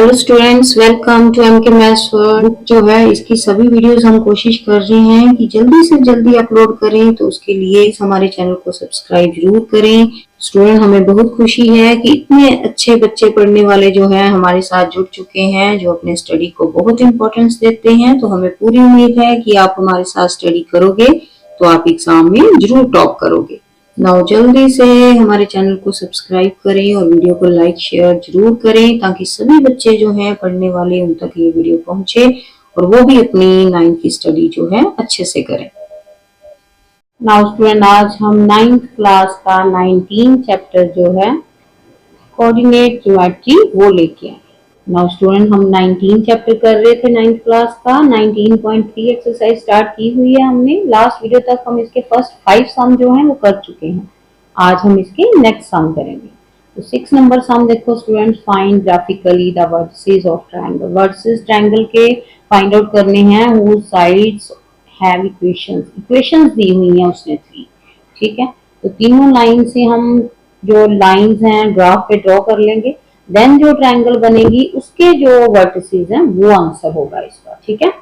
Hello students, welcome to MK maths world. जो है इसकी सभी वीडियोस हम कोशिश कर रहे हैं कि जल्दी से जल्दी अपलोड करें, तो उसके लिए हमारे चैनल को सब्सक्राइब जरूर करें। स्टूडेंट, हमें बहुत खुशी है कि इतने अच्छे बच्चे पढ़ने वाले जो हैं हमारे साथ जुड़ चुके हैं, जो अपने स्टडी को बहुत इंपॉर्टेंस देते हैं। तो हमें पूरी उम्मीद है कि आप हमारे साथ स्टडी करोगे तो आप एग्जाम में जरूर टॉप करोगे। नाउ जल्दी से हमारे चैनल को सब्सक्राइब करें और वीडियो को लाइक शेयर जरूर करें, ताकि सभी बच्चे जो हैं पढ़ने वाले उन तक ये वीडियो पहुंचे और वो भी अपनी 9th की स्टडी जो है अच्छे से करें। नाउ स्टूडेंट, आज हम 9th क्लास का 19 चैप्टर जो है कोऑर्डिनेट ज्योमेट्री वो लेके आए। नाउ स्टूडेंट, हम 19 चैप्टर कर रहे थे 9th क्लास का। 19.3 एक्सरसाइज स्टार्ट की हुई है हमने। लास्ट वीडियो तक हम इसके फर्स्ट 5 सम जो हैं वो कर चुके हैं। आज हम इसके नेक्स्ट सम करेंगे। तो 6 नंबर सम देखो student, find graphically the vertices of triangle. Vertices triangle के फाइंड आउट करने हैं whose sides have equations। Equations दी हुई हैं उसने 3। ठीक है, तो तीनों लाइन से हम जो लाइंस हैं ग्राफ पे ड्रॉ कर लेंगे। देन जो ट्रायंगल बनेगी उसके जो वर्टिसेस हैं वो आंसर होगा इसका। ठीक है,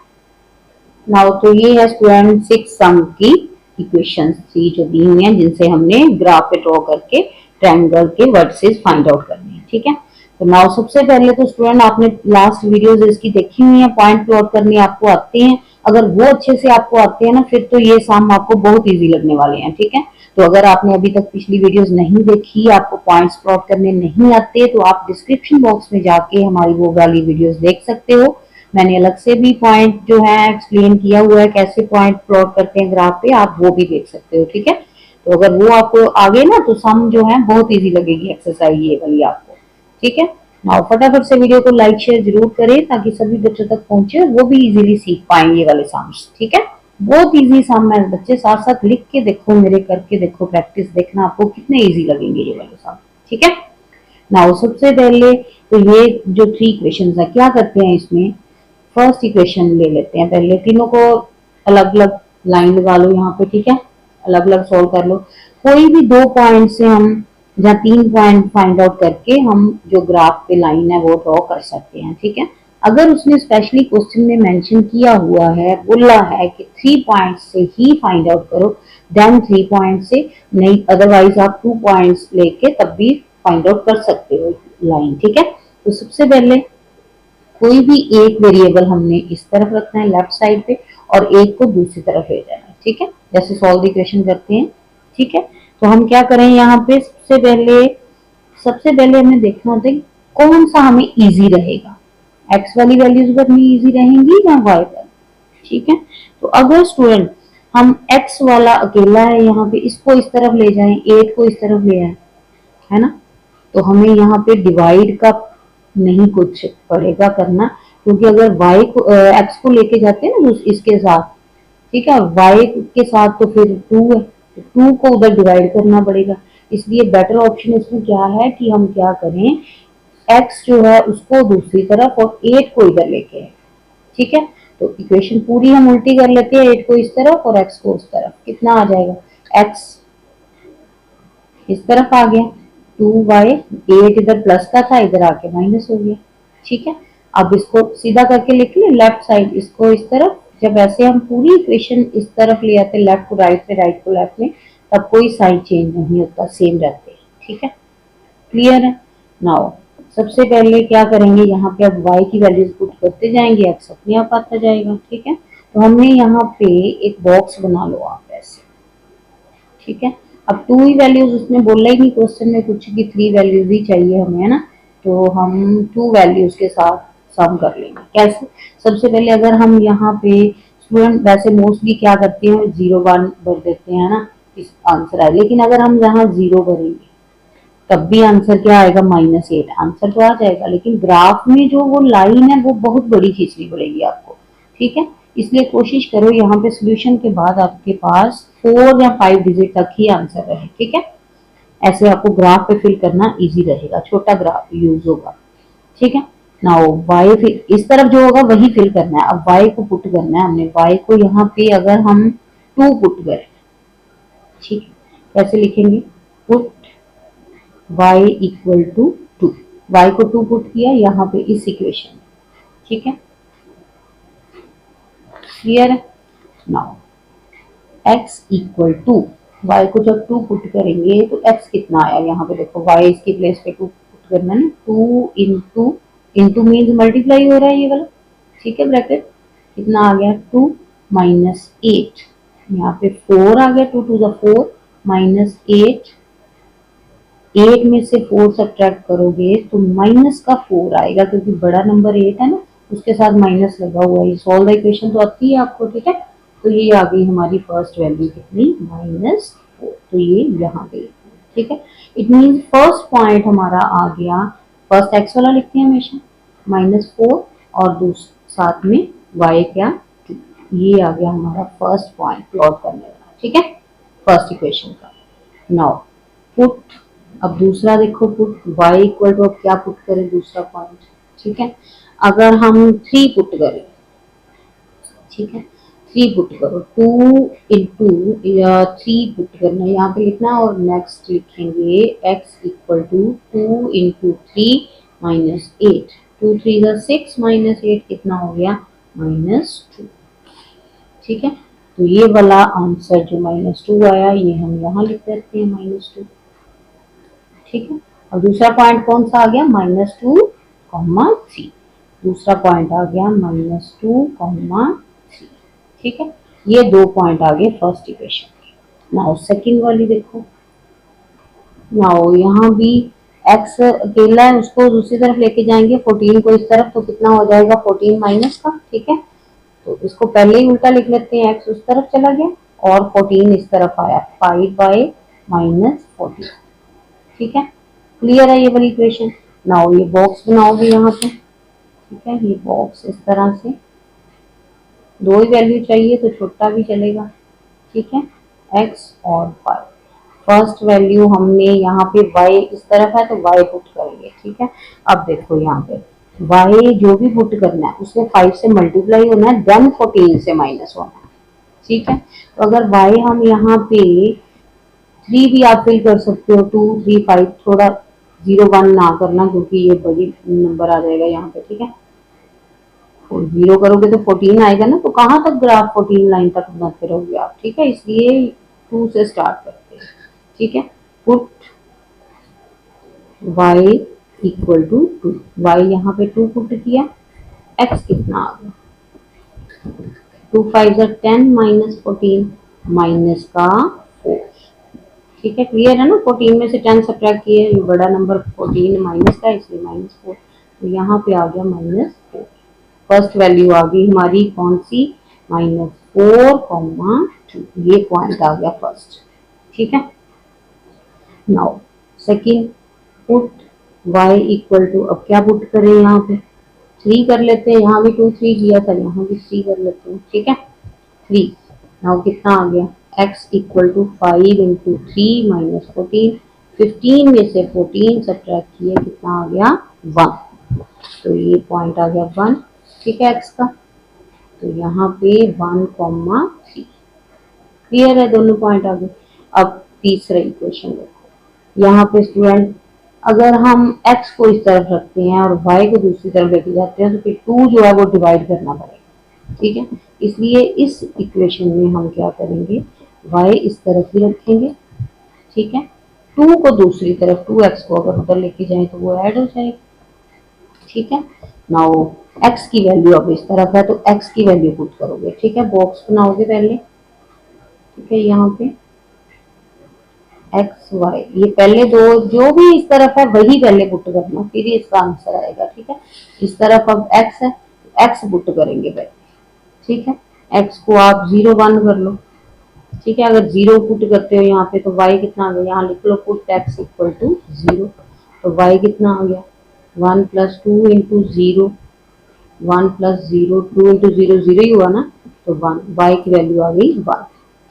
नाउ तो ये है स्टूडेंट 6 सम की इक्वेशंस 3 जो दी हुई हैं, जिनसे हमने ग्राफ पे ड्रॉ करके ट्रायंगल के वर्टिसेस फाइंड आउट करने हैं। ठीक है, तो नाउ सबसे पहले तो स्टूडेंट आपने लास्ट वीडियोस इसकी देखी हुई है, पॉइंट प्लॉट करने आपको आते हैं। अगर वो अच्छे से आपको आते हैं ना, फिर तो ये सम आपको बहुत इजी लगने वाले हैं। ठीक है, तो अगर आपने अभी तक पिछली वीडियोस नहीं देखी, आपको पॉइंट्स प्लॉट करने नहीं आते, तो आप डिस्क्रिप्शन बॉक्स में जाके हमारी वो वाली वीडियोस देख सकते हो। मैंने अलग से भी पॉइंट जो है एक्सप्लेन किया हुआ है, कैसे पॉइंट प्लॉट करते हैं ग्राफ पे, आप वो भी देख सकते हो। ठीक है, तो अगर वो आपको आगे ना, तो सम जो है बहुत इजी लगेगी एक्सरसाइज ये वाली आपको। ठीक है, नाउ फटाफट से वीडियो को लाइक शेयर जरूर करें, ताकि सभी बच्चों तक पहुंचे, वो भी इजीली सीख पाएंगे ये वाले सम्स। ठीक है, बहुत इजी सम है बच्चे, साथ साथ लिख के देखो, मेरे करके देखो, प्रैक्टिस देखना, आपको कितने इजी लगेंगे ये वाले सम। ठीक है, नाउ सबसे पहले तो ये जो 3 इक्वेशंस है, क्या करते हैं इसमें, फर्स्ट इक्वेशन ले लेते हैं पहले। तीनों को अलग अलग लाइन लगा लो यहाँ पे। ठीक है, अलग अलग सोल्व कर लो। कोई भी 2 पॉइंट से हम या 3 पॉइंट फाइंड आउट करके हम जो ग्राफ पे लाइन है वो ड्रॉ कर सकते हैं। ठीक है, अगर उसने स्पेशली क्वेश्चन में मेंशन किया हुआ है, बोला है कि 3 पॉइंट से ही फाइंड आउट करो, देन 3 पॉइंट से नहीं, अदरवाइज आप 2 पॉइंट्स लेके तब भी फाइंड आउट कर सकते हो लाइन। ठीक है, तो सबसे पहले कोई भी एक वेरिएबल हमने इस तरफ रखना है लेफ्ट साइड पे, और एक को दूसरी तरफ ले जाना है। ठीक है, जैसे सॉल्व द इक्वेशन करते हैं। ठीक है, तो हम क्या करें यहाँ पे, सबसे पहले हमें देखना होता है कौन सा हमें इजी रहेगा, एक्स वाली वैल्यूज पर इजी रहेंगी या वाई पर। ठीक है, तो अगर स्टूडेंट हम एक्स वाला अकेला है यहाँ पे, इसको इस तरफ ले जाएं, 8 को इस तरफ ले आए, है ना, तो हमें यहाँ पे डिवाइड का नहीं कुछ पड़ेगा करना, क्योंकि अगर y को x को लेके जाते हैं ना इसके साथ, ठीक है, y के साथ तो फिर 2 है, तो 2 को उधर डिवाइड करना पड़ेगा। इसलिए बेटर ऑप्शन इसमें क्या है कि हम क्या करें, x जो है उसको दूसरी तरफ और 8 को इधर लेके आए। ठीक है, तो इक्वेशन पूरी हम उल्टी कर लेते हैं, 8 को इस तरफ और x को उस तरफ। कितना आ जाएगा, x इस तरफ आ गया, 2y, 8 इधर प्लस का था, इधर आके माइनस हो गया। ठीक है, अब इसको सीधा करके लिख लें, लेफ्ट साइड इसको इस तरफ। जब ऐसे हम पूरी इक्वेशन इस तरफ ले आते, लेफ्ट को राइट में, राइट को लेफ्ट में, तब कोई साइन चेंज नहीं होता, सेम रहते हैं। ठीक है, क्लियर है। नाउ सबसे पहले क्या करेंगे, यहाँ पे अब y की वैल्यूज पुट करते जाएंगे, x अपने आप आता जाएगा। ठीक है, तो हमने यहाँ पे एक बॉक्स बना लो आप ऐसे। ठीक है, अब 2 ही वैल्यूज उसने बोला ही नहीं क्वेश्चन में कुछ कि 3 वैल्यूज ही चाहिए हमें, है ना, तो हम 2 वैल्यूज के साथ सम कर लेंगे। कैसे, सबसे पहले अगर हम यहाँ पे स्टूडेंट वैसे मोस्टली क्या करते हैं, 0 1 भर देते हैं ना, इस आंसर आए, लेकिन अगर हम यहाँ 0 भरेंगे तब भी आंसर क्या आएगा, -8। आंसर तो आ जाएगा, लेकिन ग्राफ में जो वो लाइन है वो बहुत बड़ी खींचनी पड़ेगी आपको। ठीक है, इसलिए कोशिश करो यहाँ पे सोल्यूशन के बाद आपके पास 4 या 5 डिजिट तक ही आंसर रहे। ठीक है, ऐसे आपको ग्राफ पे फिल करना इजी रहेगा, छोटा ग्राफ यूज होगा। ठीक है, नाउ y फिर इस तरफ जो होगा वही फिल करना है। अब y को पुट करना है हमने, y को यहाँ पे अगर हम 2 पुट करें, ठीक है, कैसे लिखेंगे, put y equal to 2। y को 2 पुट किया यहाँ पे इस इक्वेशन में, ठीक है, क्लियर है। Now x equal to, y को जब 2 पुट करेंगे तो x कितना आया, यहाँ पे देखो y इसकी प्लेस पे 2 पुट करना है ना, 2 इंटू, इंटू मीन्स मल्टीप्लाई हो रहा है ये वाला, ठीक है, ब्रैकेट कितना आ गया 2 माइनस 8, यहाँ पे 4 आ गया, 2 टू द 4 माइनस 8, 8 में से 4 सब्ट्रैक्ट करोगे तो माइनस का 4 आएगा, क्योंकि बड़ा नंबर 8 है ना, उसके साथ माइनस लगा हुआ है। सॉल्व द इक्वेशन तो आती है आपको, ठीक है। तो ये आ गई हमारी फर्स्ट वैल्यू कितनी, -4, तो ये यहाँ गई, ठीक है। इट मीन्स फर्स्ट पॉइंट हमारा आ गया, फर्स्ट एक्स वाला लिखते हैं हमेशा -4 और साथ में y क्या 2, ये आ गया हमारा फर्स्ट पॉइंट प्लॉट करने वाला, ठीक है, फर्स्ट इक्वेशन का। नाउ पुट, अब दूसरा देखो पुट y इक्वल टू, अब क्या पुट करें दूसरा पॉइंट, ठीक है, अगर हम 3 पुट करें, ठीक है, 3 पुट करो, 2 इंटू 3 पुट करना यहाँ पे लिखना, और नेक्स्ट लिखेंगे x equal to 2 into 3 minus 8, 2 3 6 minus 8 कितना हो गया -2, ठीक है। तो ये वाला आंसर जो -2 आया ये हम यहाँ लिख देते हैं -2, ठीक है। और दूसरा पॉइंट कौन सा आ गया -2,3, दूसरा पॉइंट आ गया -2,3, ठीक है। ये 2 पॉइंट आ गए फर्स्ट इक्वेशन। नाउ सेकंड वाली देखो, नाउ यहाँ भी x अकेला है, उसको दूसरी तरफ लेके जाएंगे 14 को इस तरफ, तो कितना हो जाएगा 14 माइनस का, ठीक है। तो इसको पहले ही उल्टा लिख लेते हैं, x उस तरफ चला गया और 14 इस तरफ आया, 5/-14, ठीक है, क्लियर है ये वाली इक्वेशन। नाउ ये बॉक्स बनाओगे यहाँ पे, ठीक है, ये बॉक्स इस तरह से, 2 ही वैल्यू चाहिए तो छोटा भी चलेगा, ठीक है, x और y, फर्स्ट वैल्यू हमने यहाँ पे y इस तरफ है तो y पुट करेंगे, ठीक है। अब देखो यहाँ पे y जो भी पुट करना है उसमें 5 से मल्टीप्लाई होना है, देन 14 से माइनस होना है, ठीक है। तो अगर y हम यहाँ पे 3 भी आप फिल कर सकते हो, 2 3 5, थोड़ा 0 1 ना करना क्योंकि ये बड़ी नंबर आ जाएगा यहाँ पे, ठीक है। 0 करोगे तो 14 आएगा ना, तो कहाँ तक ग्राफ 14 लाइन तक बनाते रहोगे आप, ठीक है, इसलिए 2 से स्टार्ट करते हैं, ठीक है। Put y equal to 2, y यहाँ पे 2 पुट किया, x कितना आ गया 2 5 10 माइनस 14 माइनस का 4, ठीक है, क्लियर है ना। 14 में से 10 सब्ट्रैक्ट किए, ये बड़ा नंबर 14 माइनस का, इसलिए -4, तो यहाँ पे आ गया -4, फर्स्ट वैल्यू आ गई हमारी कौन सी -4,2, ये पॉइंट आ गया फर्स्ट, ठीक है। Now second put y equal to, अब क्या पुट करें यहाँ पे 3 कर लेते हैं, यहाँ भी 2 3 किया था, यहाँ भी 3 कर लेते हैं, ठीक है, 3। नाउ कितना आ गया x equal to 5 into 3 minus 14, 15 में से 14 सब्ट्रैक्ट किए, कितना आ गया 1, तो ये पॉइंट आ गया 1, ठीक है, x का, तो यहाँ पे 1,3, क्लियर है, दोनों पॉइंट आ गए। अब तीसरा इक्वेशन देखो, यहाँ पे स्टूडेंट अगर हम x को इस तरफ रखते हैं और y को दूसरी तरफ लेके जाते हैं तो फिर 2 जो है वो डिवाइड करना पड़ेगा, ठीक है, इसलिए इस इक्वेशन में हम क्या करेंगे y इस तरफ ही रखेंगे, ठीक है, 2 को दूसरी तरफ, 2x को अगर उधर लेके जाए तो वो ऐड हो जाएगा, ठीक है। नाउ x की वैल्यू अब इस तरफ है तो x की वैल्यू पुट करोगे, ठीक है, बॉक्स बनाओगे पहले, ठीक है, यहाँ पे x y, ये पहले दो जो भी इस तरफ है वही पहले पुट करना, फिर ही इसका आंसर आएगा, ठीक है। इस तरफ अब x है तो x पुट करेंगे पहले, ठीक है, x को आप 0 1 कर लो, ठीक है, अगर 0 पुट करते हो यहाँ पे तो y कितना आ गया, यहाँ लिख लो पुट x इक्वल टू 0, तो y कितना आ गया 1 + 2 इंटू 0, 1 + 0, 2 इंटू 0 0 ही हुआ ना, तो 1, y की वैल्यू आ गई 1,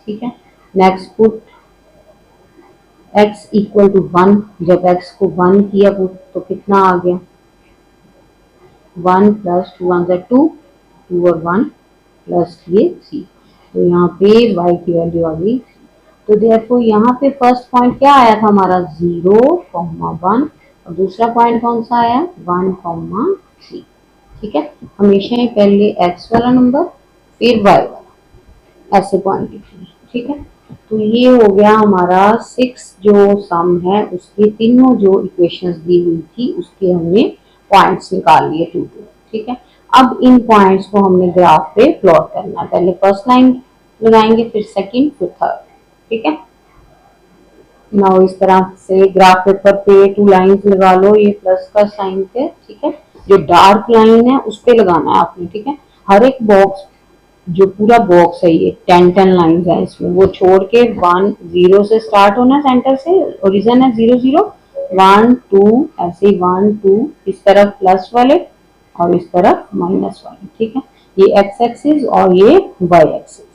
ठीक है। Next put x equal to 1, जब x को 1 किया पुट तो कितना आ गया 1 + 2 1 = 2, 2 और 1 प्लस ये 3, तो यहाँ पे y की वैल्यू आ गई, तो देखो यहाँ पे फर्स्ट पॉइंट क्या आया था हमारा 0,1, और दूसरा पॉइंट कौन सा आया 1,3। ठीक है, हमेशा ही पहले x वाला नंबर फिर y वाला, ऐसे पॉइंट लिखना है। ठीक है, तो ये हो गया हमारा 6 जो सम है उसके तीनों जो इक्वेशंस दी हुई थी उसके हमने पॉइंट्स निकाल लिए 2 2। ठीक है, अब इन पॉइंट्स को हमने ग्राफ पे प्लॉट करना है। पहले फर्स्ट लाइन लगाएंगे, फिर सेकंड, फिर थर्ड। ठीक है, नाउ इस तरह से ग्राफ पेपर पे 2 लाइंस लगा लो, ये प्लस का साइन पे। ठीक है, जो डार्क लाइन है उस पे लगाना है आपने। ठीक है, हर एक बॉक्स, जो पूरा बॉक्स है ये 10 लाइंस है इसमें, वो छोड़ के 1 0 से स्टार्ट होना, सेंटर से ओरिजिन है 0 0 1 2, ऐसे 1 2, इस तरफ प्लस वाले और इस तरफ माइनस वाले। ठीक है, ये एक्स एक्सिस और ये वाई एक्सिस।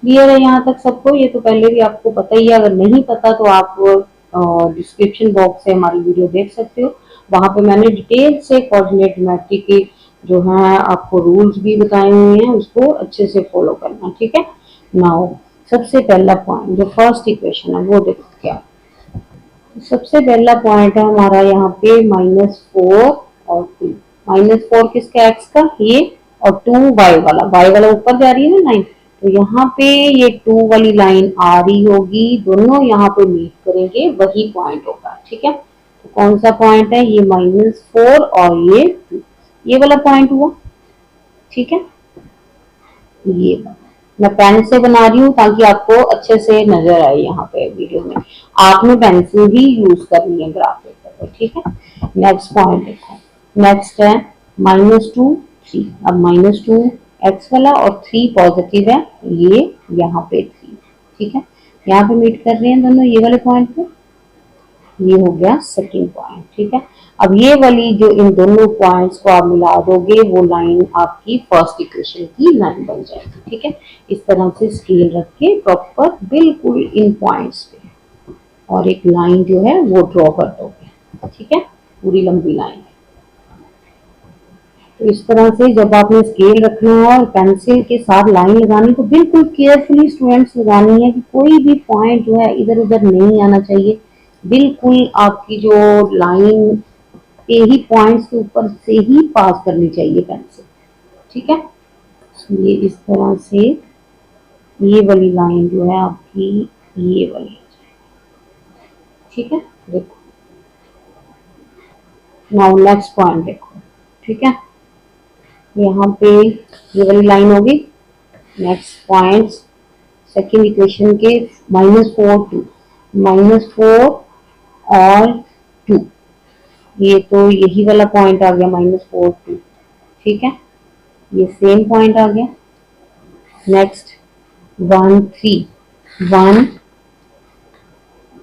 क्लियर है यहाँ तक सबको? ये तो पहले भी आपको पता ही है, अगर नहीं पता तो आप डिस्क्रिप्शन बॉक्स से हमारी वीडियो देख सकते हो, वहां पे मैंने डिटेल से कोऑर्डिनेट ज्योमेट्री के जो है आपको रूल्स भी बताए हुए हैं, उसको अच्छे से फॉलो करना। ठीक है, नाउ सबसे पहला पॉइंट जो फर्स्ट इक्वेशन है वो देखो क्या। सबसे पहला पॉइंट है हमारा यहाँ पे -4 और 2। -4 किसका, एक्स का, ये, और 2 वाई वाला, वाई वाला ऊपर जा रही है ना लाइन, तो यहाँ पे ये 2 वाली लाइन आ रही होगी, दोनों यहाँ पे मीट करेंगे, वही पॉइंट होगा। ठीक है, तो कौन सा पॉइंट है ये, -4 और ये 2, ये वाला पॉइंट हुआ। ठीक है, ये मैं पेन से बना रही हूँ ताकि आपको अच्छे से नजर आए यहाँ पे वीडियो में। आपने पेंसिल भी यूज करनी है ग्राफ पेपर पर। ठीक है, नेक्स्ट पॉइंट देखो, नेक्स्ट है -2 3। अब -2 एक्स वाला और 3 पॉजिटिव है, ये यहाँ पे 3। ठीक है, यहाँ पे मीट कर रहे हैं दोनों ये वाले पॉइंट पे, ये हो गया सेकंड पॉइंट। ठीक है, अब ये वाली जो इन दोनों पॉइंट्स को आप मिला दोगे वो लाइन आपकी फर्स्ट इक्वेशन की लाइन बन जाएगी। ठीक है, इस तरह से स्केल रख के प्रॉपर बिल्कुल इन पॉइंट्स पे और एक लाइन जो है वो ड्रॉ कर दोगे। ठीक है, पूरी लंबी लाइन। तो इस तरह से जब आपने स्केल रखना है और पेंसिल के साथ लाइन लगानी तो बिल्कुल केयरफुली स्टूडेंट्स लगानी है कि कोई भी पॉइंट जो है इधर उधर नहीं आना चाहिए। बिल्कुल आपकी जो लाइन के ही पॉइंट्स के ऊपर से ही पास करनी चाहिए पेंसिल। ठीक है, ये इस तरह से ये वाली लाइन जो है आपकी ये वाली। ठीक है, देखो नाउ नेक्स्ट पॉइंट देखो। ठीक है, यहाँ पे ये वाली लाइन होगी, नेक्स्ट पॉइंट सेकेंड इक्वेशन के -4 2, -4 और 2, ये तो यही वाला पॉइंट आ गया -4 2। ठीक है, ये सेम पॉइंट आ गया। नेक्स्ट 1 3 1,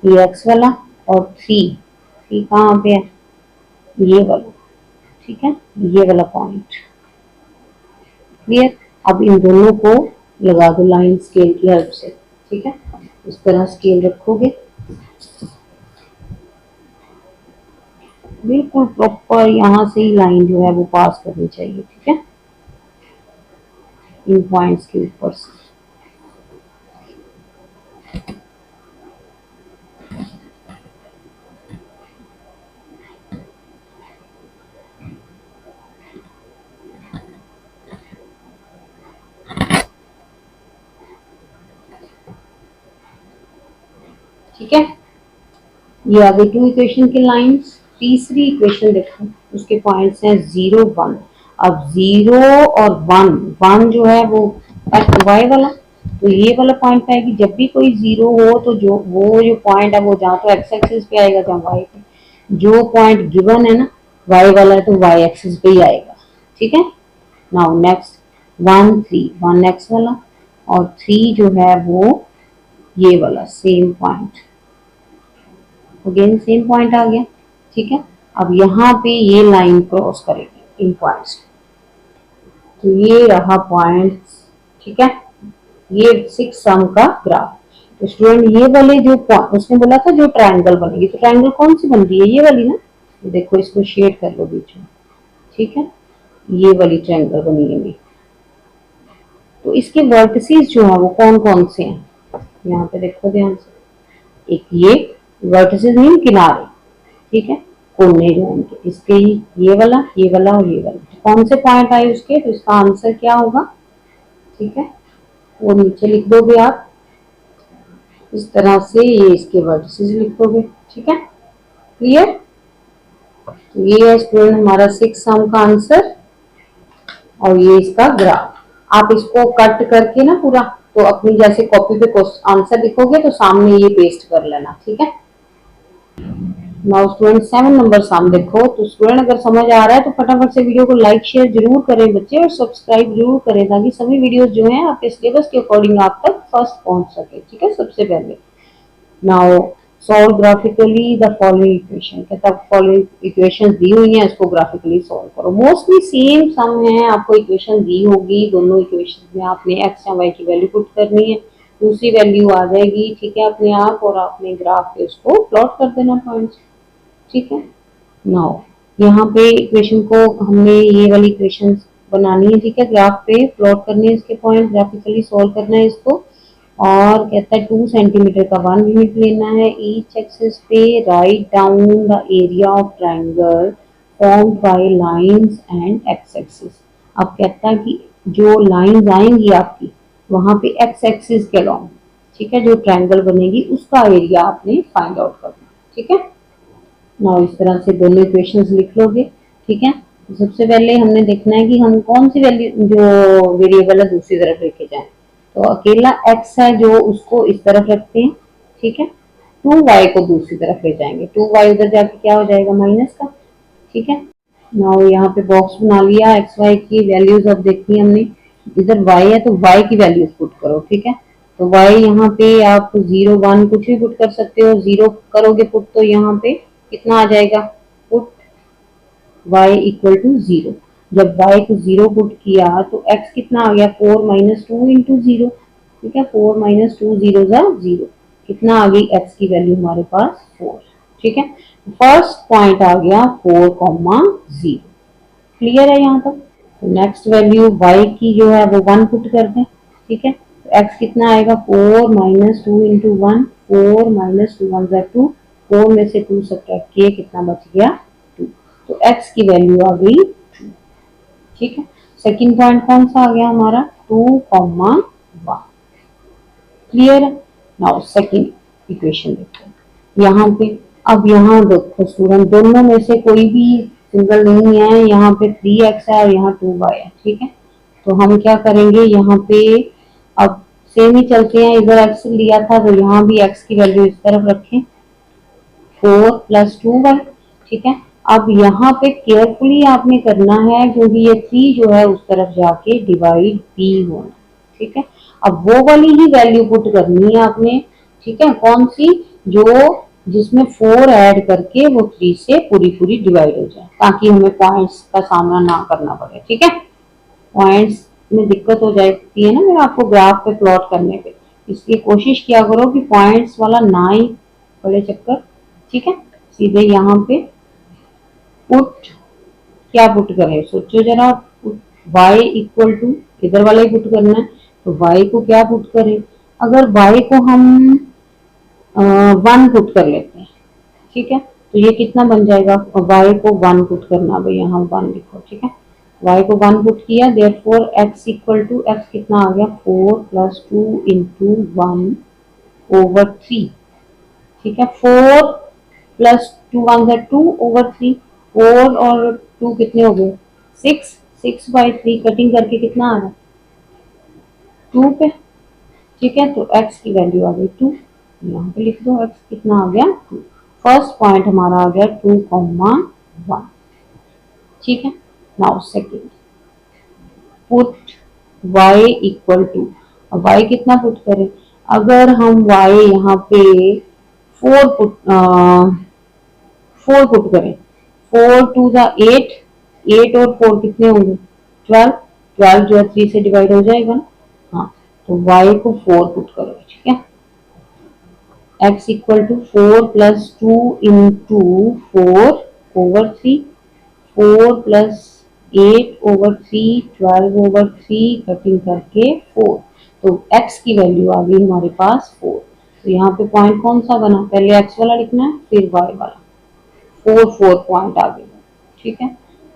ये एक्स वाला, और 3 3 कहाँ पे है, ये वाला। ठीक है, ये वाला पॉइंट। क्लियर, अब इन दोनों को लगा दो लाइन स्केल की हेल्प से। ठीक है, इस तरह स्केल रखोगे बिल्कुल प्रॉपर, यहाँ से ही लाइन जो है वो पास करनी चाहिए। ठीक है, इन पॉइंट्स के ऊपर से। ठीक है, ये आ गई 2 इक्वेशन की लाइंस। तीसरी इक्वेशन देखो, उसके पॉइंट्स हैं 0 1। अब 0 और 1, 1 जो है वो एक्स वाई वाला, तो ये वाला पॉइंट पे आएगी। जब भी कोई 0 हो तो जो पॉइंट है वो जहाँ तो एक्स एक्सिस पे आएगा जहाँ वाई पे। जो पॉइंट गिवन है ना वाई वाला है तो वाई एक्सिस पे ही आएगा। ठीक है, नाउ नेक्स्ट 1 3, 1 एक्स वाला और 3 जो है वो ये वाला same point, again same point आ गया। ठीक है, अब यहाँ पे ये लाइन क्रॉस करेगी इन पॉइंट्स, तो ये रहा पॉइंट। ठीक है, ये 6 सम का ग्राफ। तो स्टूडेंट ये वाले जो पॉइंट उसने बोला था जो ट्रायंगल बनेगी, तो ट्रायंगल कौन सी बन रही है, ये वाली ना, ये देखो इसको शेड कर लो बीच में। ठीक है, ये वाली ट्रायंगल बनी है। तो इसके वर्टिसेस जो है वो कौन कौन से हैं, यहाँ पे देखो ध्यान से। एक ये वर्टिसेस मीन किनारे। ठीक है, कोने जाएंगे इसके, ये वाला और ये वाला। कौन से पॉइंट आए उसके, तो इसका आंसर क्या होगा, ठीक है, वो नीचे लिख दोगे आप इस तरह से, ये इसके वर्टिसेस लिख दोगे, ठीक है, क्लियर। तो ये है स्टूडेंट हमारा 6 सम का आंसर, और ये इसका ग्राफ। आप इसको कट करके ना पूरा, तो अपनी जैसे कॉपी पे आंसर लिखोगे तो सामने ये पेस्ट कर लेना, ठीक है। नाउ स्टूडेंट 7 नंबर सम देखो। तो स्टूडेंट अगर समझ आ रहा है तो फटाफट से वीडियो को लाइक शेयर जरूर करें बच्चे, और सब्सक्राइब जरूर करें, ताकि सभी वीडियोस जो हैं आपके सिलेबस के अकॉर्डिंग आप तक फर्स्ट पहुंच सके, ठीक है। सबसे पहले now solve graphically the following equation, कहता है फॉलोइंग इक्वेशंस दी हुई हैं, इसको ग्राफिकली सॉल्व करो। मोस्टली सेम सम है, आपको इक्वेशन दी होगी, दोनों इक्वेशन में आपने एक्स या वाई की वैल्यू पुट करनी है, दूसरी वैल्यू आ जाएगी, ठीक है, अपने आप, और आपने ग्राफ पे उसको प्लॉट कर देना पॉइंट्स, ठीक है। नाउ यहाँ पे इक्वेशन को हमने ये वाली इक्वेशन बनानी है, ठीक है, ग्राफ पे प्लॉट करनी है इसके पॉइंट, ग्राफिकली सॉल्व करना है इसको। और कहता है 2 सेंटीमीटर का 1 यूनिट लेना है। ईच एक्सिस पे write down the area of triangle formed by lines and x axis. अब कहता है कि जो लाइंस आएंगी आपकी वहां पे एक्स एक्सिस के अलॉन्ग, ठीक है, जो ट्रायंगल बनेगी उसका एरिया आपने फाइंड आउट करना, ठीक है। नाउ इस तरह से दोनों इक्वेशंस लिख लोगे, ठीक है। तो सबसे पहले हमने देखना है कि हम कौन सी वैल्यू जो वेरिएबल है दूसरी तरफ लेके जाएं। तो अकेला x है जो उसको इस तरफ रखते हैं, ठीक है, 2y को दूसरी तरफ ले जाएंगे, 2y उधर जाके क्या हो जाएगा माइनस का, ठीक है। नाउ यहाँ पे बॉक्स बना लिया, एक्स वाई की वैल्यूज अब देखनी है हमने, इधर y है तो y की वैल्यूज पुट करो, ठीक है। तो y यहाँ पे आप 0 1 कुछ भी पुट कर सकते हो, 0 करोगे पुट तो यहाँ पे कितना आ जाएगा, पुट y इक्वल टू 0। जब y को 0 पुट किया तो x कितना आ गया, 4 माइनस 2 इंटू 0, ठीक है, 4 माइनस 2 जीरो जा 0, कितना आ गई x की वैल्यू हमारे पास 4, ठीक है। फर्स्ट पॉइंट आ गया 4,0, क्लियर है यहाँ तक। तो नेक्स्ट वैल्यू y की जो है वो 1 पुट कर दें, ठीक है। तो x कितना आएगा, 4 माइनस 2 इंटू 1, 4 माइनस 2 1 जा 2, 4 में से 2 सब्ट्रैक्ट किए, कितना बच गया 2, तो x की वैल्यू आ गई 2, ठीक है। सेकंड पॉइंट कौन सा आ गया हमारा, 2,1, क्लियर है। नाउ सेकंड इक्वेशन देखते हैं यहाँ पे। अब यहाँ देखो स्टूडेंट, दोनों में से कोई भी सिंगल नहीं है, यहाँ पे 3x है और यहाँ 2y है, ठीक है। तो हम क्या करेंगे, यहाँ पे अब सेम ही चलते हैं, इधर x लिया था तो यहाँ भी x की वैल्यू इस तरफ रखें, 4 प्लस 2y, ठीक है। अब यहाँ पे केयरफुली आपने करना है, क्योंकि ये 3 जो है उस तरफ जाके डिवाइड भी होना, ठीक है। अब वो वाली ही वैल्यू पुट करनी है आपने, ठीक है, कौन सी, जो जिसमें 4 ऐड करके वो 3 से पूरी डिवाइड हो जाए, ताकि हमें पॉइंट्स का सामना ना करना पड़े, ठीक है। पॉइंट्स में दिक्कत हो जाती है ना फिर आपको ग्राफ पे प्लॉट करने पे, इसलिए कोशिश किया करो कि पॉइंट्स वाला ना ही पड़े चक्कर, ठीक है। सीधे यहाँ पे पुट, क्या पुट करें सोचो जरा, y इक्वल टू, इधर वाला ही पुट करना है, तो y को क्या पुट करें, अगर y को हम 1 पुट कर लेते हैं, ठीक है, तो ये कितना बन जाएगा, y को 1 पुट करना, भाई यहाँ 1 लिखो, ठीक है, y को 1 पुट किया, therefore x equal to, x कितना आ गया 4 प्लस 2 इंटू 1 ओवर 3, ठीक है, 4 प्लस 2 1 है 2 ओवर 3, 4 और 2 कितने हो गए 6, 6 बाई 3 कटिंग करके कितना आ रहा है 2 पे, ठीक है। तो x की वैल्यू आ गई 2, यहाँ पे लिख दो x कितना आ गया 2, फर्स्ट पॉइंट हमारा आ गया 2,1, ठीक है। Now second, put y equal to, अब y कितना पुट करें, अगर हम y यहाँ पे 4 पुट करें, 4 2 जा 8, 8 और 4 कितने होंगे 12, 12 जो है 3 से डिवाइड हो जाएगा ना, हाँ, तो y को 4 पुट करो, ठीक है। x equal to 4 plus 2 into 4 over 3, 4 plus 8 over 3, 12 over 3 cutting करके 4, तो x की वैल्यू आ गई हमारे पास 4। तो यहाँ पे पॉइंट कौन सा बना, पहले x वाला लिखना है फिर y वाला, 4 पॉइंट आ गए, ठीक है।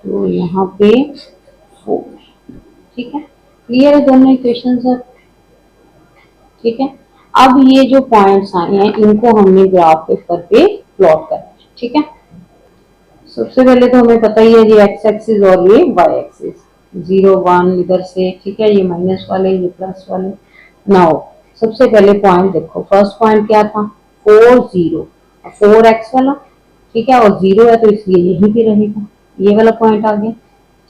तो यहाँ पे 4, ठीक है। क्लियर है दोनों इक्वेशन सर, ठीक है। अब ये जो पॉइंट्स आए हैं इनको हमने ग्राफ पेपर पे प्लॉट करना है, ठीक है। सबसे पहले तो हमें पता ही है ये एक्स एक्सिस और ये वाई एक्सिस, 0 1 इधर से, ठीक है। ये माइनस वाले, ये प्लस वाले। नाउ सबसे पहले पॉइंट देखो, फर्स्ट पॉइंट क्या था, 4 0, 4 एक्स वाला, ठीक है, और 0 है तो इसलिए यहीं पे रहेगा, ये वाला पॉइंट आ गया,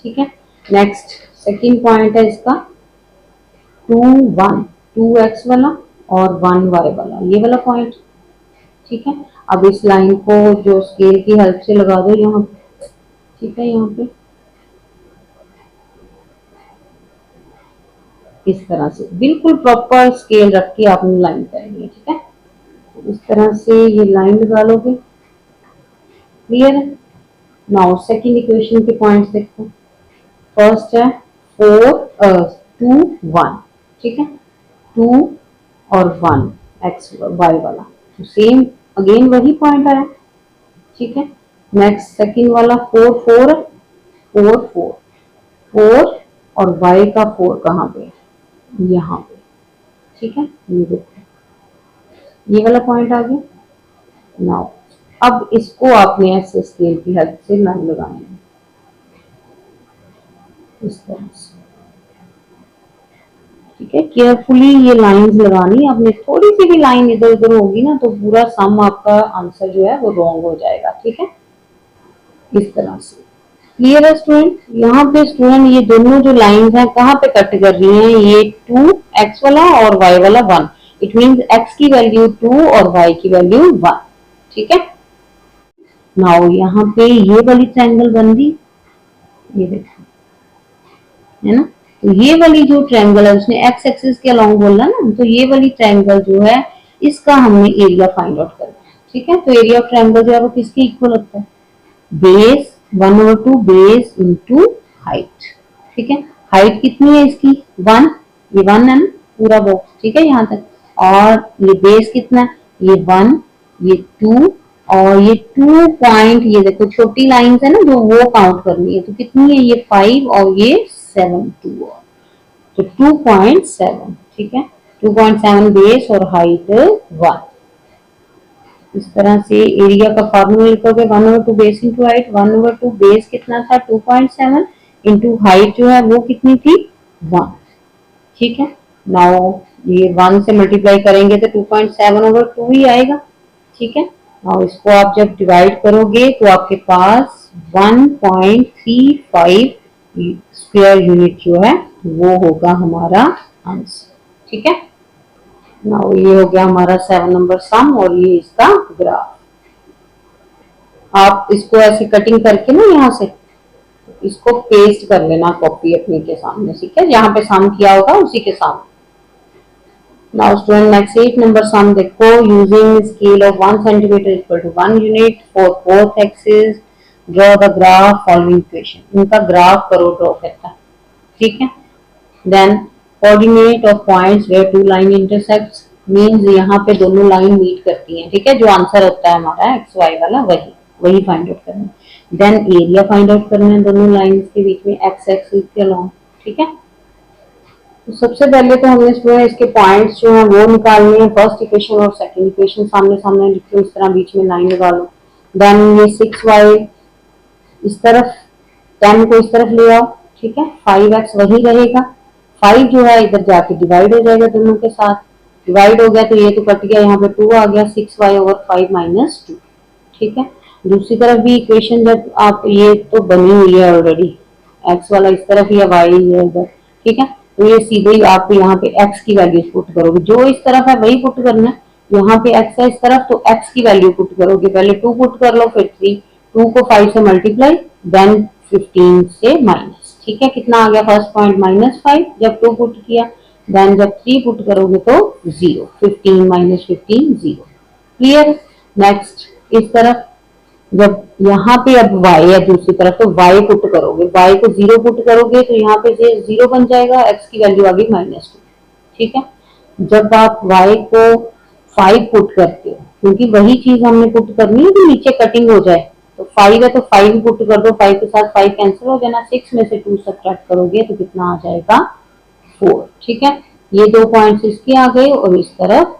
ठीक है। नेक्स्ट सेकंड पॉइंट है इसका 2 1, 2 एक्स वाला और 1 वाई वाला, ये वाला पॉइंट, ठीक है। अब इस लाइन को जो स्केल की हेल्प से लगा दो यहाँ पे, ठीक है। यहाँ पे इस तरह से बिल्कुल प्रॉपर स्केल रख के आपने लाइन करनी है, ठीक है। इस तरह से ये लाइन लगा लोगे, क्लियर है। नाउ सेकंड इक्वेशन के पॉइंट्स देखो, फर्स्ट है 2 1, ठीक है, 2 और 1 एक्स वाई वाला, तो सेम अगेन वही पॉइंट आया, ठीक है। नेक्स्ट सेकंड वाला 4 4 4 4 4 और y का 4 कहाँ पे, यहाँ पे, ठीक है। ये देखो ये वाला पॉइंट आ गया। नाउ अब इसको आपने ऐसे स्केल की हेल्प से लाइन लगानी है इस तरह से, ठीक है। केयरफुली ये लाइंस लगानी, आपने थोड़ी सी भी लाइन इधर उधर होगी ना तो पूरा सम आपका आंसर जो है वो रॉन्ग हो जाएगा, ठीक है। इस तरह से क्लियर है स्टूडेंट। यहाँ पे स्टूडेंट ये दोनों जो लाइंस हैं कहाँ पे कट कर रही हैं, ये 2 एक्स वाला और y वाला 1, इट मींस x की वैल्यू 2 और y की वैल्यू 1, ठीक है। नाउ यहाँ पे ये वाली ट्रायंगल बन गई, ये देखो, है ना। तो ये वाली जो ट्रायंगल है उसने x एक्सिस के अलोंग बोला ना, तो ये वाली ट्रायंगल जो है इसका हमने एरिया फाइंड आउट करना है, ठीक है। तो एरिया ऑफ ट्रायंगल जो है वो किसके इक्वल होता है, बेस 1/2 बेस इंटू हाइट, ठीक है। हाइट कितनी है इसकी 1, ये 1 है ना पूरा बॉक्स, ठीक है यहाँ तक, और ये बेस कितना है, ये 1, ये 2 और ये 2 पॉइंट, ये देखो छोटी लाइंस है ना जो वो काउंट करनी है, तो कितनी है ये 5 और ये 7, 2 और तो 2.7, ठीक है। 2.7 बेस और हाइट 1, इस तरह से एरिया का फार्मूला लिखोगे 1/2 बेस इंटू हाइट, 1/2 बेस कितना था 2.7 इंटू हाइट जो है वो कितनी थी 1, ठीक है। नाउ ये 1 से मल्टीप्लाई करेंगे तो 2.7/2 ही आएगा, ठीक है। नाउ इसको आप जब डिवाइड करोगे तो आपके पास 1.35 स्क्वायर यूनिट जो है वो होगा हमारा आंसर, ठीक है। नाउ ये हो गया हमारा 7 नंबर सम और ये इसका ग्राफ। आप इसको ऐसे कटिंग करके ना यहाँ से इसको पेस्ट कर लेना कॉपी अपने के सामने, ठीक है, जहाँ पे सम किया होगा उसी के सामने। Now student next 8 number sum देखो, using scale of 1 centimetre equal to 1 unit for both axis draw the graph following equation, इनका ग्राफ करो ड्रॉ करता है, ठीक है। Then coordinate of points where two line intersects, means यहाँ पे दोनों लाइन मीट करती हैं, ठीक है। जो आंसर होता है हमारा एक्स वाई वाला वही फाइंड आउट करना है। देन एरिया फाइंड आउट करना है दोनों लाइंस के बीच में एक्स एक्सिस के अलोंग, ठीक है। तो सबसे पहले तो हमने स्टूडेंट इसके पॉइंट्स जो है वो निकालने हैं, फर्स्ट इक्वेशन और सेकंड इक्वेशन सामने सामने लिखो, इस तरह बीच में लाइन लगा लो। देन ये 6y इस तरफ, 10 को इस तरफ ले आओ, ठीक है। 5x वही रहेगा, 5 जो है इधर जाके डिवाइड हो जाएगा दोनों के साथ, डिवाइड हो गया तो ये तो कट गया, यहाँ पे 2 आ गया, 6y/5 माइनस 2, ठीक है। दूसरी तरफ भी इक्वेशन जब आप, ये तो बनी हुई है ऑलरेडी, x वाला इस तरफ या y है इधर, ठीक है। तो ये सीधे ही आप यहाँ पे x की वैल्यू पुट करोगे, जो इस तरफ है वही पुट करना है, यहाँ पे x है इस तरफ तो x की वैल्यू पुट करोगे, पहले 2 पुट कर लो फिर 3, 2 को 5 से मल्टीप्लाई देन 15 से माइनस, ठीक है। कितना आ गया फर्स्ट पॉइंट -5 जब 2 पुट किया, देन जब 3 पुट करोगे तो 0, 15 माइनस 15 0, क्लियर। नेक्स्ट इस तरफ जब यहाँ पे अब y है दूसरी तरफ तो y पुट करोगे, y को 0 पुट करोगे तो यहाँ पे 0 बन जाएगा, x की वैल्यू आ गई -2, ठीक है। जब आप y को 5 पुट करते हो, क्योंकि वही चीज हमने पुट करनी है कि नीचे कटिंग हो जाए, तो 5 है तो 5 पुट कर दो, 5 के साथ 5 कैंसिल हो जाना, 6 में से 2 सब्ट्रैक्ट करोगे तो कितना आ जाएगा 4। ठीक है, ये 2 पॉइंट्स इसके आ गए और इस तरफ।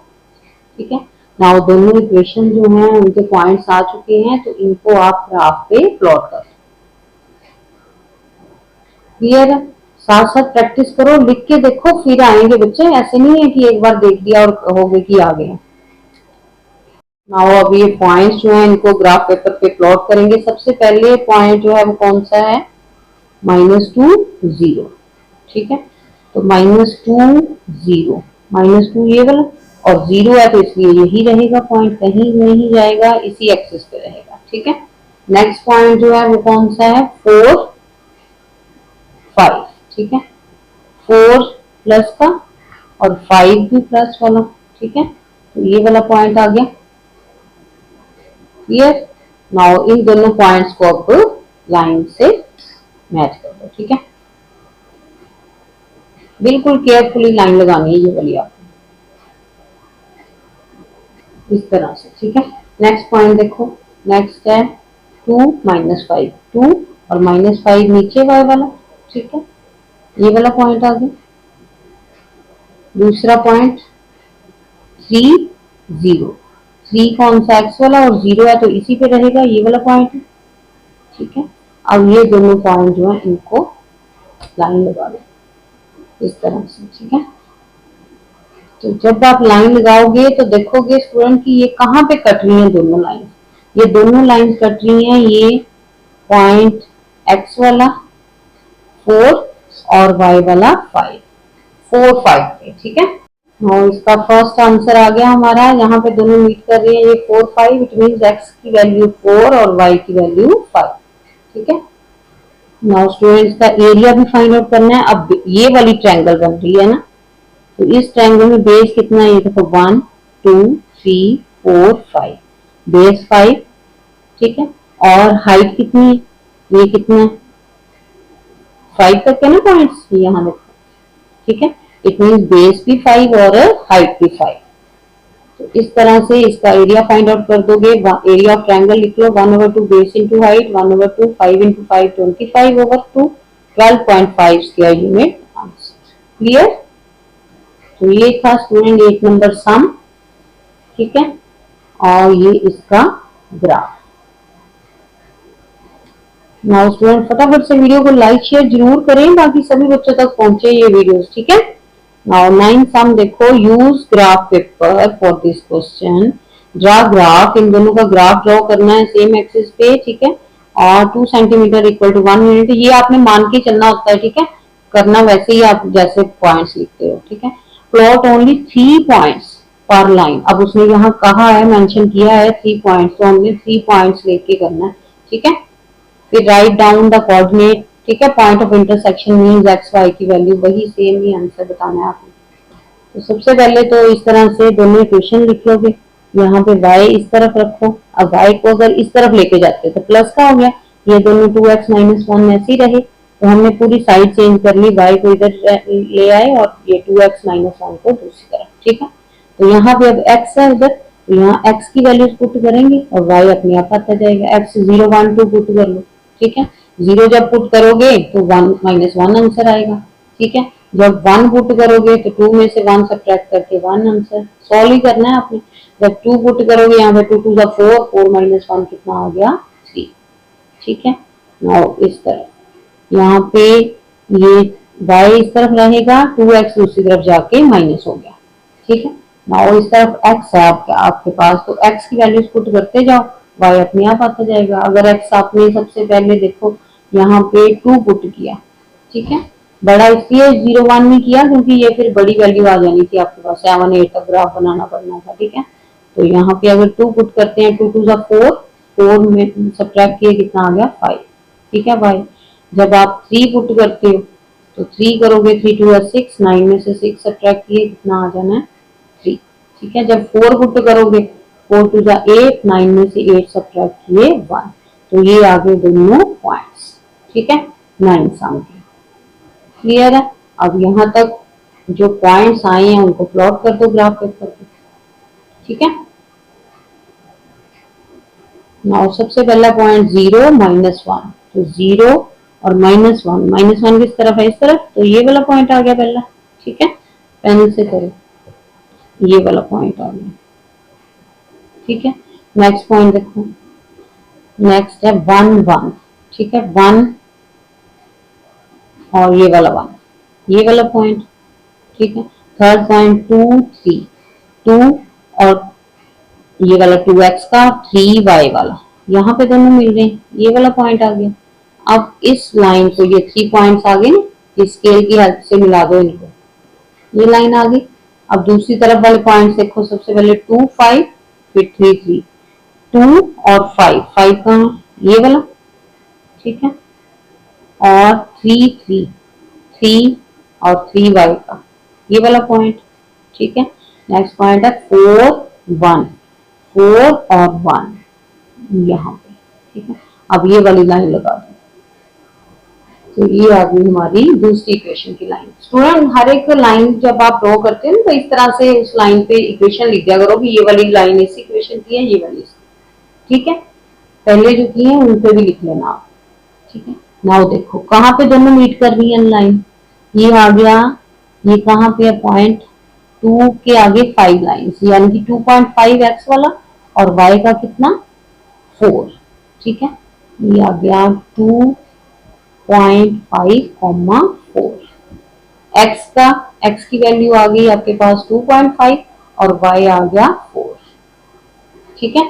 ठीक है, नाउ दोनों इक्वेशन जो हैं उनके पॉइंट्स आ चुके हैं, तो इनको आप ग्राफ पे प्लॉट कर। क्लियर है? साथ साथ प्रैक्टिस करो, लिख के देखो, फिर आएंगे बच्चे। ऐसे नहीं है कि एक बार देख लिया और कहोगे कि आ गए। नाउ अब ये पॉइंट्स जो है इनको ग्राफ पेपर पे प्लॉट करेंगे। सबसे पहले पॉइंट जो है वो कौन सा है, -2 0। ठीक है, तो -2 0, -2 ये वाला, और 0 है तो इसलिए यही रहेगा पॉइंट, कहीं नहीं जाएगा, इसी एक्सिस पे रहेगा। ठीक है, नेक्स्ट पॉइंट जो है वो कौन सा है, 4 5। ठीक है, 4 प्लस का और 5 भी प्लस वाला। ठीक है, तो ये वाला पॉइंट आ गया। क्लियर? नाउ इन दोनों पॉइंट्स को अब लाइन से मैच कर दो। ठीक है, बिल्कुल केयरफुली लाइन लगानी है ये वाली आपको, इस तरह से। ठीक है, नेक्स्ट पॉइंट देखो, नेक्स्ट है 2 -5, 2 और -5 नीचे वाई वाला। ठीक है, ये वाला पॉइंट आ गया। दूसरा पॉइंट 3 0, 3 कौन सा, एक्स वाला, और 0 है तो इसी पे रहेगा, ये वाला पॉइंट है। ठीक है, अब ये दोनों पॉइंट जो है इनको लाइन लगा दो इस तरह से। ठीक है, तो जब आप लाइन लगाओगे तो देखोगे स्टूडेंट की ये कहाँ पे कट रही है दोनों लाइन। ये दोनों लाइन कट रही हैं ये पॉइंट एक्स वाला 4 और वाई वाला 5, 4 5 पे। ठीक है, और इसका फर्स्ट आंसर आ गया हमारा, यहाँ पे दोनों मीट कर रही है, ये 4 5, इट मींस एक्स की वैल्यू 4 और वाई की वैल्यू 5। ठीक है, नाउ स्टूडेंट्स का एरिया भी फाइंड आउट करना है। अब ये वाली ट्रायंगल बन रही है ना, तो इस ट्रायंगल में बेस कितना है, ये देखो 1 2 3 4 5, बेस 5। ठीक है, और हाइट कितनी है, ये कितना है 5 तक है ना पॉइंट्स, यहाँ देखो। ठीक है, इट मींस बेस भी 5 और हाइट भी 5। तो इस तरह से इसका एरिया फाइंड आउट कर दोगे। एरिया ऑफ ट्रायंगल लिख लो, 1/2 base into height, 1/2 5 into 5 25/2, 12.5 square unit answer. Clear? तो ये था स्टूडेंट 1 नंबर सम। ठीक है, और ये इसका ग्राफ। नाउ स्टूडेंट फटाफट से वीडियो को लाइक शेयर जरूर करें ताकि सभी बच्चों तक पहुंचे ये वीडियोस। ठीक है, नाउ 9 सम देखो, use graph paper for this question. Draw graph, इन दोनों का ग्राफ ड्रॉ करना है सेम एक्सिस पे। ठीक है, और 2 सेंटीमीटर इक्वल टू 1 मिनट, ये आपने मान के चलना होता है। ठीक है, करना वैसे ही आप जैसे पॉइंट्स लिखते हो। ठीक है, प्लॉट ओनली 3 पॉइंट्स पर लाइन। अब उसने यहाँ कहा है, मेंशन किया है 3 पॉइंट्स, तो हमने 3 पॉइंट्स लेके करना है। ठीक है, फिर राइट डाउन द कोऑर्डिनेट। ठीक है, point of intersection means x y की वैल्यू, वही सेम ही आंसर बताना है आपने। तो सबसे पहले तो इस तरह से दोनों इक्वेशन लिख लोगे। यहाँ पे y इस तरफ रखो, अब y को अगर इस तरफ लेके जाते तो प्लस का हो गया, ये दोनों 2x - 1 ऐसे ही रहे, तो हमने पूरी साइड चेंज कर ली, y को इधर ले आए और ये 2x - 1 को दूसरी तरफ। ठीक है, तो यहाँ पे अब x है उधर, तो यहाँ x की वैल्यू पुट करेंगे और y अपने आप आता जाएगा। x 0 1 2 पुट कर लो। ठीक है, 0 जब पुट करोगे तो 1 - 1 आंसर आएगा। ठीक है, जब 1 पुट करोगे तो 2 में से 1 सब्ट्रैक्ट करके 1 आंसर। सॉल्व ही करना है आपने। जब 2 पुट करोगे यहाँ पे 2 2 जा 4, 4 - 1 कितना आ गया 3। ठीक है, नाउ इस तरफ यहाँ पे ये y इस तरफ रहेगा, 2x दूसरी तरफ जाके माइनस हो गया। ठीक है, नाउ इस तरफ x है आपके पास, तो x की वैल्यूज पुट करते जाओ, y अपने आप आता जाएगा। अगर x आपने सबसे पहले देखो यहाँ पे 2 पुट किया। ठीक है, बड़ा इसलिए 0 1 में किया क्योंकि ये फिर बड़ी वैल्यू आ जानी थी आपके पास, 7 8 तक ग्राफ बनाना पड़ना था। ठीक है, तो यहाँ पे अगर 2 पुट करते हैं, 2 2 जा 4, 4 में सब्ट्रैक्ट किए कितना आ गया 5। ठीक है भाई, जब आप 3 पुट करते हो तो 3 करोगे, 3 2 जा 6, 9 में से 6 सब्ट्रैक्ट किए कितना आ जाना है 3। ठीक है, जब 4 पुट करोगे, 4 2 जा 8, 9 में से 8 सब्ट्रैक्ट किए 1, तो ये आ गए दोनों पॉइंट्स। ठीक है, 9 सम के। क्लियर है? अब यहाँ तक जो पॉइंट्स आए हैं उनको प्लॉट कर दो ग्राफ पेपर पे। ठीक है, नाउ सबसे पहला पॉइंट 0 -1, तो 0 और -1, -1 किस तरफ है, इस तरफ, तो ये वाला पॉइंट आ गया पहला। ठीक है, पेन से करो, ये वाला पॉइंट आ गया। ठीक है, नेक्स्ट पॉइंट देखो, नेक्स्ट है 1 1। ठीक है, 1 और ये वाला 1, ये वाला पॉइंट। ठीक है, थर्ड पॉइंट 2 3, 2 और ये वाला 2x का, 3y वाला, यहाँ पे दोनों मिल रहे हैं, ये वाला पॉइंट आ गया। अब इस लाइन को, ये 3 पॉइंट्स आ गए ना, इस स्केल की हेल्प से मिला दो इनको, ये लाइन आ गई। अब दूसरी तरफ वाले पॉइंट्स देखो, सबसे पहले 2 5, फिर 3 3, 2 और 5, 5 का ये वाला। ठीक है, और 3 3, 3 और 3y का ये वाला पॉइंट। ठीक है, नेक्स्ट पॉइंट है 4 1, 4 और 1 यहाँ पे। ठीक है, अब ये वाली लाइन लगा दो, तो ये आ गई हमारी दूसरी इक्वेशन की लाइन। स्टूडेंट हर एक लाइन जब आप ड्रॉ करते हैं तो इस तरह से उस लाइन पे इक्वेशन लिख दिया करो कि ये वाली लाइन इस इक्वेशन की है, ये वाली इसकी। ठीक है, पहले जो की है उन पे भी लिख लेना आप। ठीक है, नाउ देखो कहाँ पे दोनों मीट कर रही है लाइन, ये आ गया, ये कहाँ पे है, पॉइंट 2 के आगे 5 लाइन्स, यानी कि 2.5 x वाला और y का कितना 4। ठीक है, ये आ गया 2.5, 4, x का, x की वैल्यू आ गई आपके पास 2.5 और y आ गया 4। ठीक है,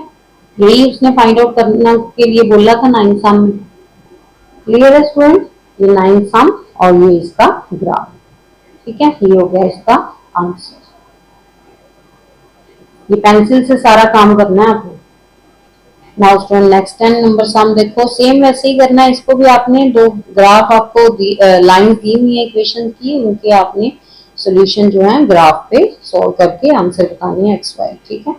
यही उसने फाइंड आउट करने के लिए बोला था 9 सम में। क्लियर है स्टूडेंट, ये 9 सम और ये इसका ग्राफ। ठीक है, ये हो गया इसका आंसर। ये पेंसिल से सारा काम करना है आपको। Now student next 10 number sum देखो, सेम वैसे ही करना है इसको भी। आपने दो ग्राफ आपको लाइन दी हुई है इक्वेशन की, उनके आपने सॉल्यूशन जो है ग्राफ पे सॉल्व करके आंसर बताने हैं एक्स वाई। ठीक है,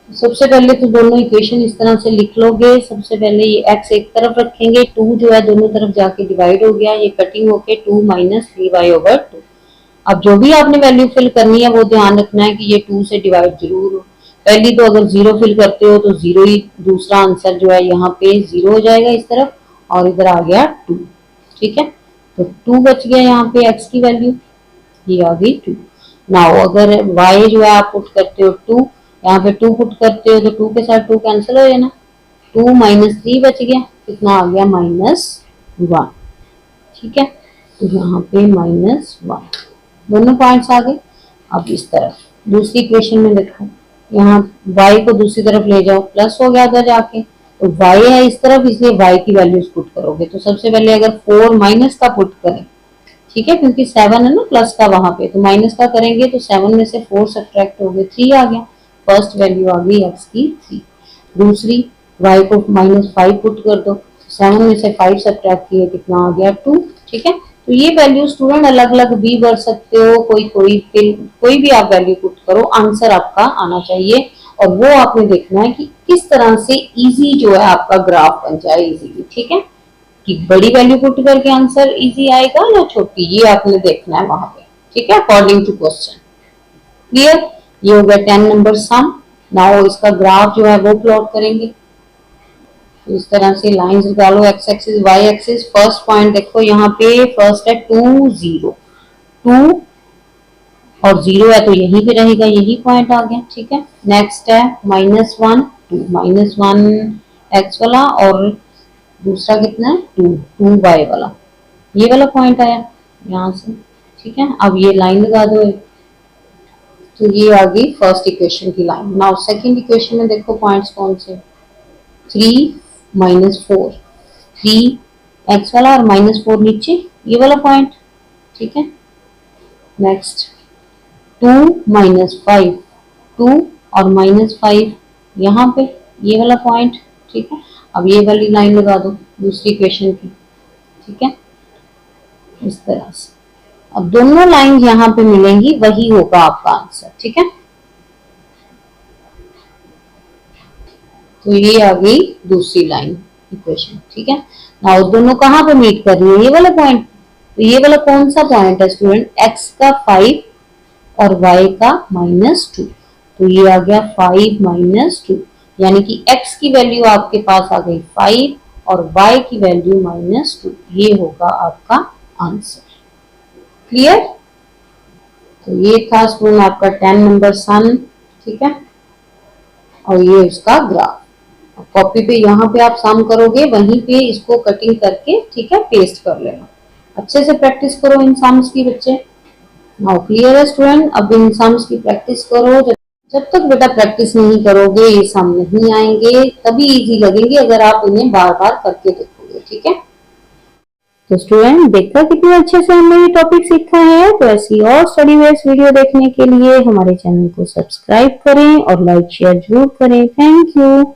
सबसे पहले तो दोनों इक्वेशन इस तरह से लिख लोगे। सबसे पहले ये x एक तरफ रखेंगे, 2 जो है दोनों तरफ जाके डिवाइड हो गया, ये कटिंग होके 2 - 3y/2। अब जो भी आपने वैल्यू फिल करनी है वो ध्यान रखना है कि ये 2 से डिवाइड जरूर हो। पहली तो अगर 0 फिल करते हो तो 0 ही, दूसरा आंसर जो है यहाँ पे 0 हो जाएगा इस तरफ, और इधर आ गया 2। ठीक है, तो 2 बच गया यहाँ पे x की वैल्यू, ये आ गई 2। नाउ अगर y जो है आप पुट करते हो 2, यहाँ पे 2 पुट करते हो तो 2 के साथ 2 कैंसिल हो जाना, 2 - 3 बच गया, कितना आ गया -1। ठीक है, तो यहाँ पे -1 दोनों पॉइंट्स आ गए। अब इस तरफ दूसरी इक्वेशन में देखो, यहाँ y को दूसरी तरफ ले जाओ, प्लस हो गया उधर जाके, तो y है इस तरफ, इसलिए y की वैल्यूज पुट करोगे। तो सबसे पहले अगर 4 माइनस का पुट करें, ठीक है, क्योंकि 7 है ना प्लस का वहां पे, तो माइनस का करेंगे तो 7 में से 4 सब्ट्रैक्ट हो गए, 3 आ गया। फर्स्ट वैल्यू आ गई x की 3। दूसरी y को -5 पुट कर दो, 7 में से 5 सब्ट्रैक्ट किए, कितना आ गया 2। ठीक है, तो ये वैल्यू स्टूडेंट अलग अलग भी भर सकते हो, कोई भी आप वैल्यू पुट करो, आंसर आपका आना चाहिए। और वो आपने देखना है कि किस तरह से इजी जो है आपका ग्राफ बन जाए इजीली। ठीक है, कि बड़ी वैल्यू पुट करके आंसर इजी आएगा या छोटी, ये आपने देखना है वहां पे। ठीक है, अकॉर्डिंग टू क्वेश्चन। क्लियर, ये हो गया 10 नंबर सम। नाउ इसका ग्राफ जो है वो प्लॉट करेंगे। इस तरह से लाइंस निकालो, x axis y axis. First point देखो यहाँ पे, फर्स्ट है 2 0, 2 और 0 है तो यहीं पे रहेगा, यही पॉइंट आ गया। ठीक है, नेक्स्ट है -1 2, -1 एक्स वाला, और दूसरा कितना है 2 2y वाला, ये वाला पॉइंट आया यहाँ से। ठीक है, अब ये लाइन लगा दो, तो ये आ गई फर्स्ट इक्वेशन की लाइन। नाउ सेकंड इक्वेशन में देखो पॉइंट्स कौन से, 3 -4, 3 एक्स वाला और -4 नीचे, ये वाला पॉइंट। ठीक है, नेक्स्ट 2 -5, 2 और -5 यहाँ पे, ये वाला पॉइंट। ठीक है, अब ये वाली लाइन लगा दो दूसरी इक्वेशन की। ठीक है, इस तरह से अब दोनों लाइन यहाँ पे मिलेंगी, वही होगा आपका आंसर। ठीक है, तो ये आ गई दूसरी लाइन इक्वेशन। ठीक है, नाउ दोनों कहाँ पे मीट कर रही है, ये वाला पॉइंट। तो ये वाला कौन सा पॉइंट है स्टूडेंट, x का 5 और y का -2, तो ये आ गया 5 - 2, यानी कि x की वैल्यू आपके पास आ गई 5 और y की वैल्यू -2। ये होगा आपका आंसर। क्लियर? तो ये था स्टूडेंट आपका 10 नंबर सन, ठीक है, और ये उसका ग्राफ। कॉपी पे यहाँ पे आप सम करोगे, वहीं पे इसको कटिंग करके, ठीक है, पेस्ट कर लेना। अच्छे से प्रैक्टिस करो इन सम्स की बच्चे। नाउ क्लियर है स्टूडेंट? अब इन सम्स की प्रैक्टिस करो। जब तक बेटा प्रैक्टिस नहीं करोगे ये सम नहीं आएंगे, तभी इजी लगेंगे अगर आप इन्हें बार बार करके देखोगे, ठीक है। तो स्टूडेंट देखा कितने अच्छे से हमने ये टॉपिक सीखा है। तो ऐसी और स्टडी बेस्ड वीडियो देखने के लिए हमारे चैनल को सब्सक्राइब करें और लाइक शेयर जरूर करें। Thank you.